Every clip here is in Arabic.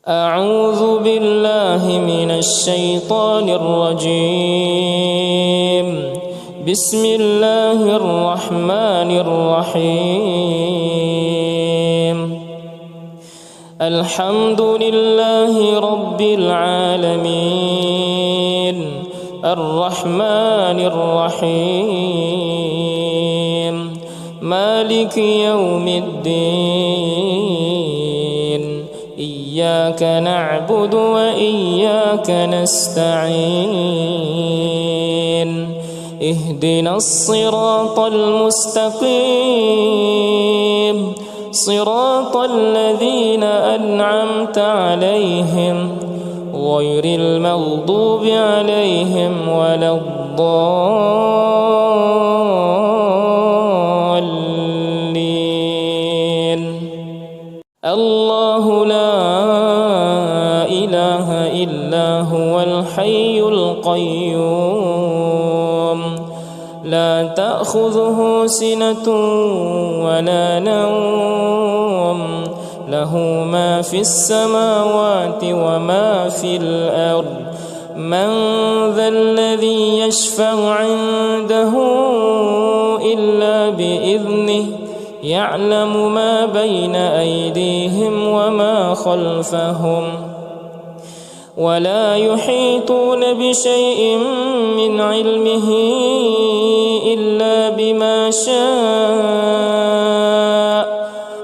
أعوذ بالله من الشيطان الرجيم. بسم الله الرحمن الرحيم. الحمد لله رب العالمين الرحمن الرحيم مالك يوم الدين إياك نعبد وإياك نستعين اهدنا الصراط المستقيم صراط الذين أنعمت عليهم غير المغضوب عليهم ولا الضالين. الله لا إله إلا هو الحي القيوم لا تأخذه سنة ولا نوم له ما في السماوات وما في الأرض من ذا الذي يشفع عنده إلا بإذنه يعلم ما بين أيديهم وما خلفهم ولا يحيطون بشيء من علمه إلا بما شاء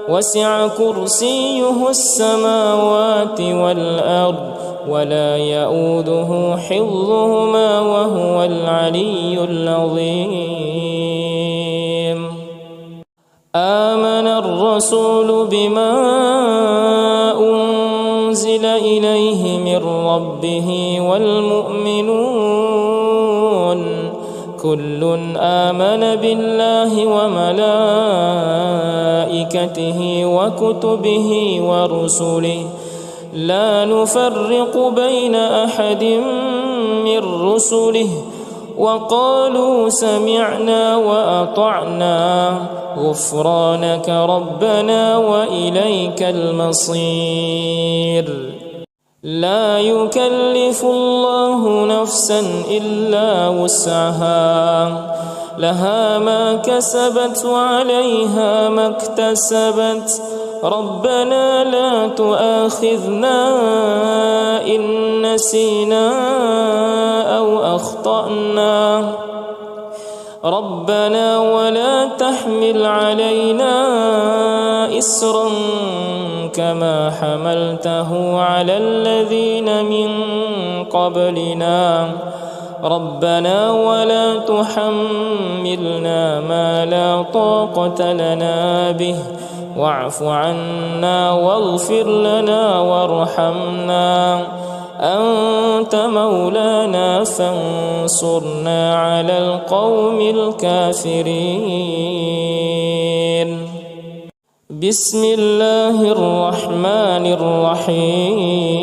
وسع كرسيه السماوات والأرض ولا يؤوده حفظهما وهو العلي العظيم. آمن الرسول بما أنزل إليه من ربه والمؤمنون كل آمن بالله وملائكته وكتبه ورسله لا نفرق بين أحد من رسله وقالوا سمعنا وأطعنا غفرانك ربنا وإليك المصير. لا يكلف الله نفسا إلا وسعها لها ما كسبت وعليها ما اكتسبت ربنا لا تؤاخذنا إن نسينا أو أخطأنا ربنا ولا تحمل علينا إصرا كما حملته على الذين من قبلنا ربنا ولا تحملنا ما لا طاقة لنا به واعف عنا واغفر لنا وارحمنا أنت مولانا فانصرنا على القوم الكافرين. بسم الله الرحمن الرحيم.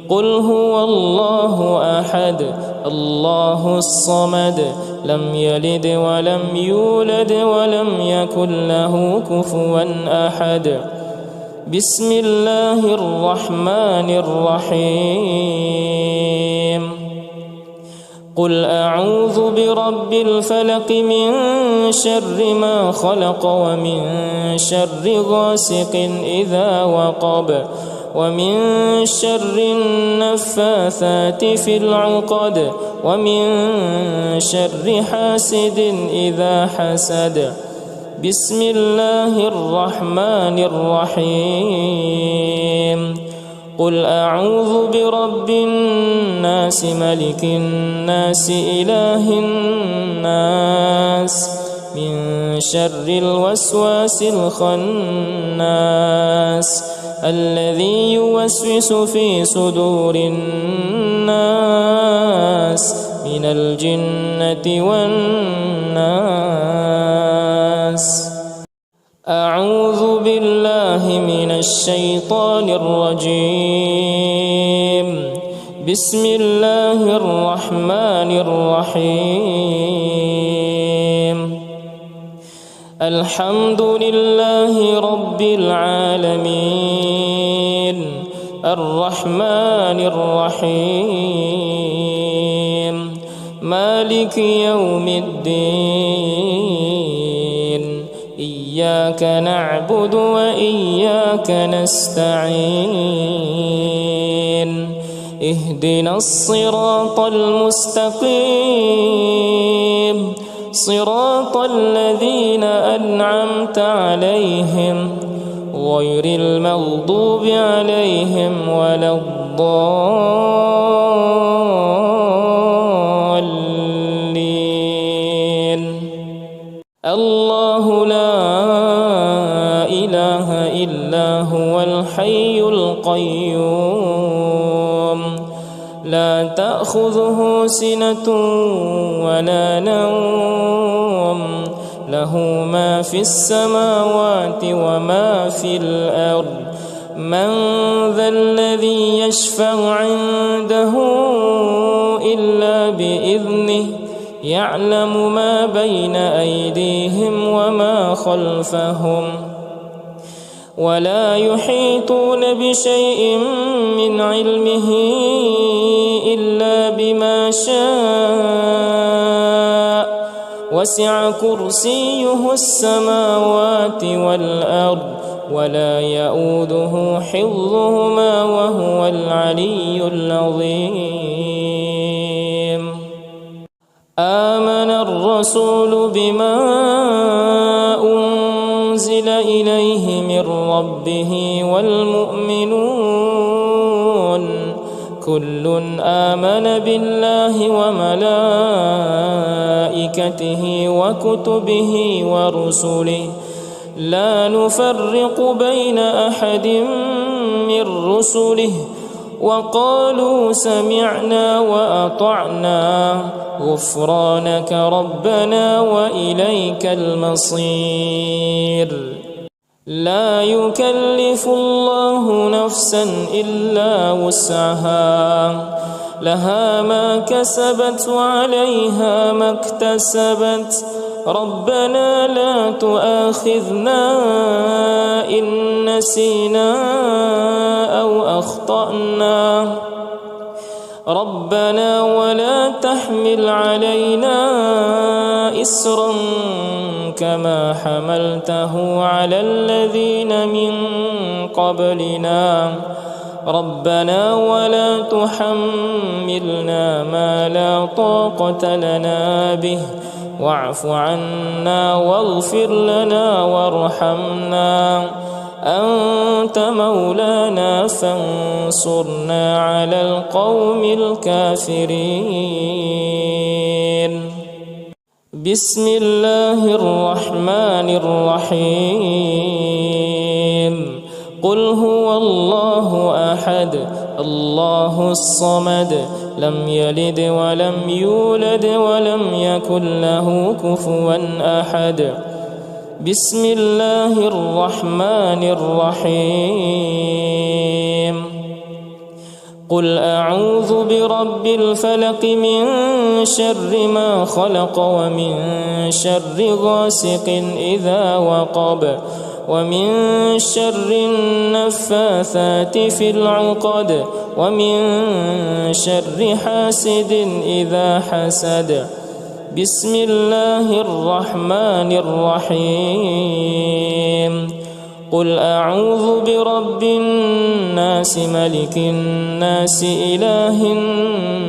قل هو الله أحد الله الصمد لم يلد ولم يولد ولم يكن له كفوا أحد. بسم الله الرحمن الرحيم. قل أعوذ برب الفلق من شر ما خلق ومن شر غاسق إذا وقب ومن شر النفاثات في العقد ومن شر حاسد إذا حسد. بسم الله الرحمن الرحيم. قل أعوذ برب الناس ملك الناس إله الناس من شر الوسواس الخناس الذي يوسوس في صدور الناس من الجنة والناس. أعوذ بالله من الشيطان الرجيم. بسم الله الرحمن الرحيم. الحمد لله رب العالمين الرحمن الرحيم مالك يوم الدين إياك نعبد وإياك نستعين اهدنا الصراط المستقيم صراط الذين أنعمت عليهم غير المغضوب عليهم ولا الضالين الله لا إله إلا هو الحي القيوم لا تأخذه سنة ولا نوم له ما في السماوات وما في الأرض من ذا الذي يشفع عنده إلا بإذنه يعلم ما بين أيديهم وما خلفهم ولا يحيطون بشيء من علمه إلا بما شاء وسع كرسيه السماوات والأرض ولا يؤوده حفظهما وهو العلي العظيم آمن الرسول بما أنزل إليه من ربه والمؤمنون كل آمن بالله وملائكته وكتبه ورسله لا نفرق بين أحد من رسله وقالوا سمعنا وأطعنا غفرانك ربنا وإليك المصير لا يكلف الله نفسا إلا وسعها لها ما كسبت وعليها ما اكتسبت ربنا لا تؤاخذنا إن نسينا أو أخطأنا ربنا ولا تحمل علينا إسرا كما حملته على الذين من قبلنا ربنا ولا تحملنا ما لا طاقة لنا به واعف عنا واغفر لنا وارحمنا أنت مولانا فانصرنا على القوم الكافرين بسم الله الرحمن الرحيم قل هو الله أحد الله الصمد لم يلد ولم يولد ولم يكن له كفوا أحد بسم الله الرحمن الرحيم قل أعوذ برب الفلق من شر ما خلق ومن شر غاسق إذا وقب ومن شر النفاثات في العقد ومن شر حاسد إذا حسد بسم الله الرحمن الرحيم قل أعوذ برب الناس ملك الناس إله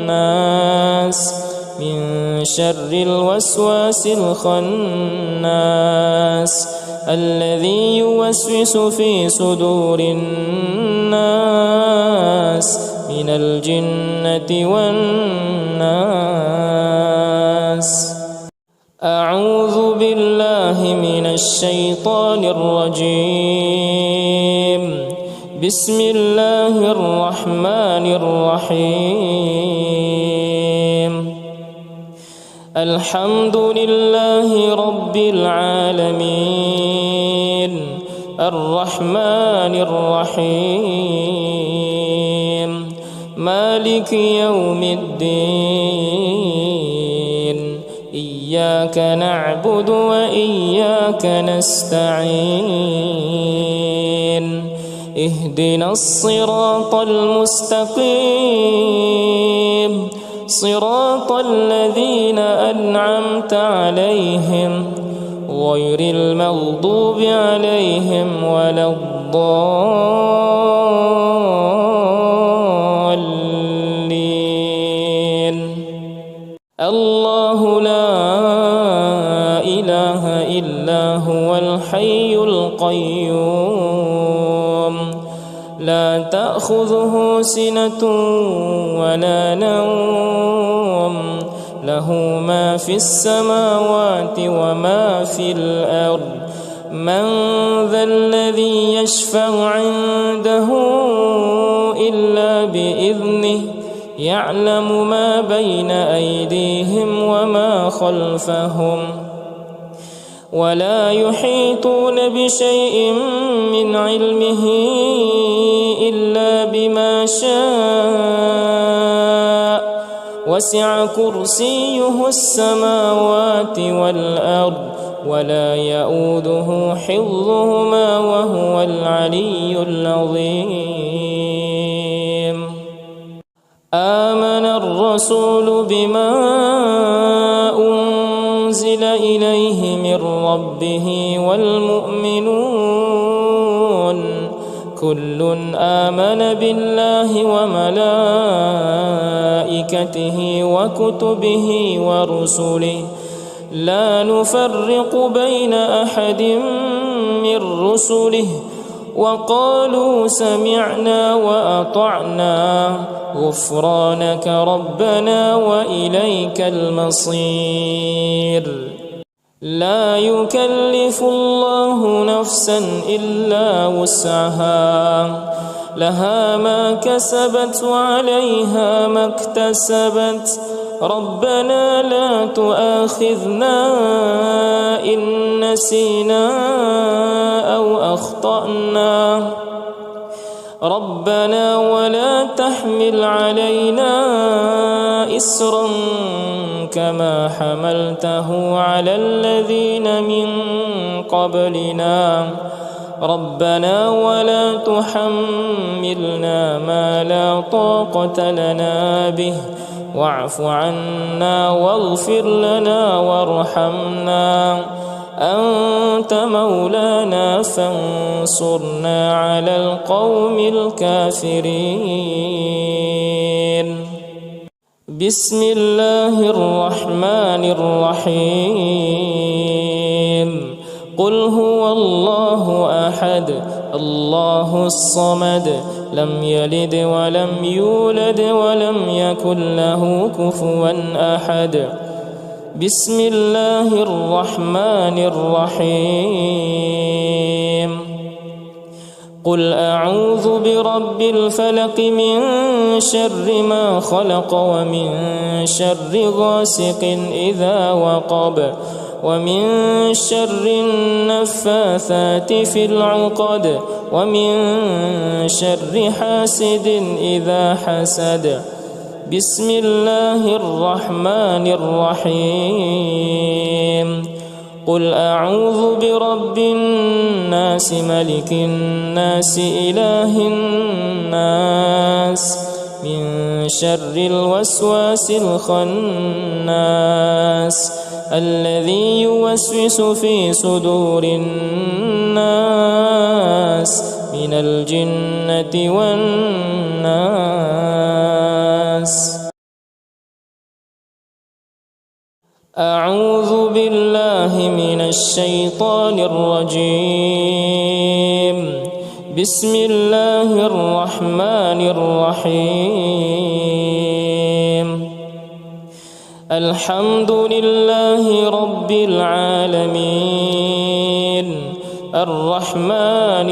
الناس من شر الوسواس الخناس الذي يوسوس في صدور الناس من الجنة والناس أعوذ بالله من الشيطان الرجيم بسم الله الرحمن الرحيم الحمد لله رب العالمين الرحمن الرحيم مالك يوم الدين إياك نعبد وإياك نستعين اهدنا الصراط المستقيم صراط الذين أنعمت عليهم غير المغضوب عليهم ولا الضالين. الله لا إله إلا هو الحي القيوم لا تأخذه سنة ولا نوم له ما في السماوات وما في الأرض من ذا الذي يشفع عنده إلا بإذنه يعلم ما بين أيديهم وما خلفهم ولا يحيطون بشيء من علمه إلا بما شاء وسع كرسيه السماوات والأرض ولا يؤوده حفظهما وهو العلي العظيم. آمن الرسول بما أنزل إليه من ربه والمؤمنون كل آمن بالله وملائكته وكتبه ورسله لا نفرق بين أحد من رسله وقالوا سمعنا وأطعنا غفرانك ربنا وإليك المصير. لا يكلف الله نفسا إلا وسعها لها ما كسبت وعليها ما اكتسبت ربنا لا تؤاخذنا إن نسينا أو أخطأنا ربنا ولا تحمل علينا إصرا كما حملته على الذين من قبلنا ربنا ولا تحملنا ما لا طاقة لنا به واعف عنا واغفر لنا وارحمنا أنت مولانا فانصرنا على القوم الكافرين. بسم الله الرحمن الرحيم قل هو الله أحد الله الصمد لم يلد ولم يولد ولم يكن له كفوا أحد. بسم الله الرحمن الرحيم قل أعوذ برب الفلق من شر ما خلق ومن شر غاسق إذا وقب ومن شر النفاثات في العقد ومن شر حاسد إذا حسد. بسم الله الرحمن الرحيم قل أعوذ برب الناس ملك الناس إله الناس من شر الوسواس الخناس الذي يوسوس في صدور الناس من الجنة والناس. أعوذ بالله من الشيطان الرجيم بسم الله الرحمن الرحيم الحمد لله رب العالمين الرحمن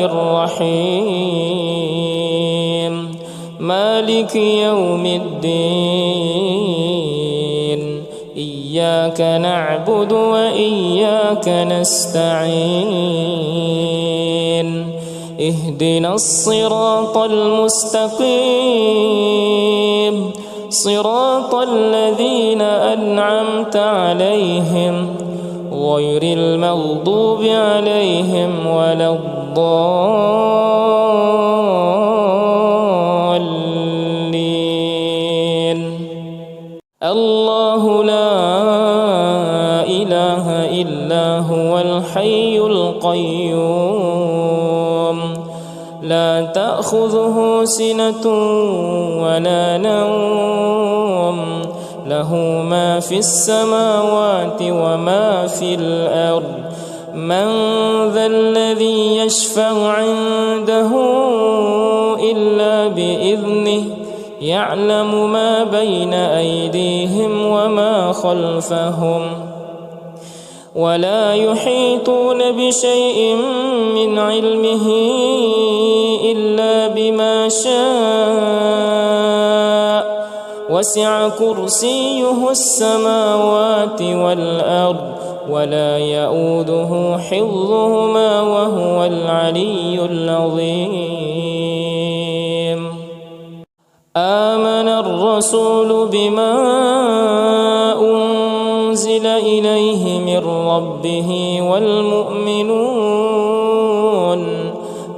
الرحيم مالك يوم الدين إياك نعبد وإياك نستعين اهدنا الصراط المستقيم صراط الذين أنعمت عليهم غير المغضوب عليهم ولا الضالين. القيوم لا تأخذه سنة ولا نوم له ما في السماوات وما في الأرض من ذا الذي يشفع عنده إلا بإذنه يعلم ما بين أيديهم وما خلفهم ولا يحيطون بشيء من علمه إلا بما شاء وسع كرسيه السماوات والأرض ولا يؤوده حفظهما وهو العلي العظيم آمن الرسول بما أنزل إليه من ربه والمؤمنون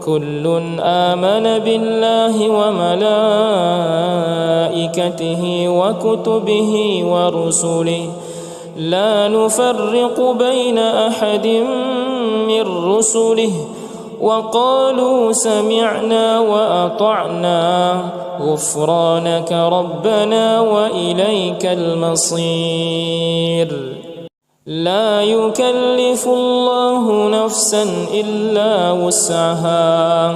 كل آمن بالله وملائكته وكتبه ورسله لا نفرق بين أحد من رسله وقالوا سمعنا وأطعنا غفرانك ربنا وإليك المصير لا يكلف الله نفسا إلا وسعها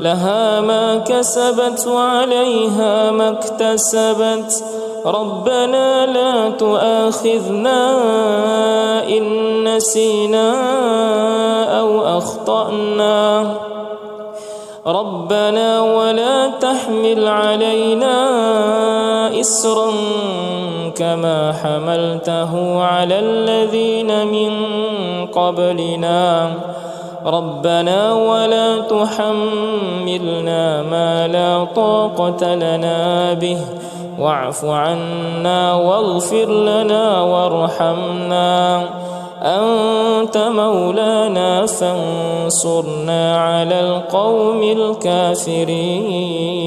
لها ما كسبت وعليها ما اكتسبت ربنا لا تؤاخذنا إن نسينا أو أخطأنا ربنا ولا تحمل علينا إصرا كما حملته على الذين من قبلنا ربنا ولا تحملنا ما لا طاقة لنا به واعف عنا واغفر لنا وارحمنا أنت مولانا فانصرنا على القوم الكافرين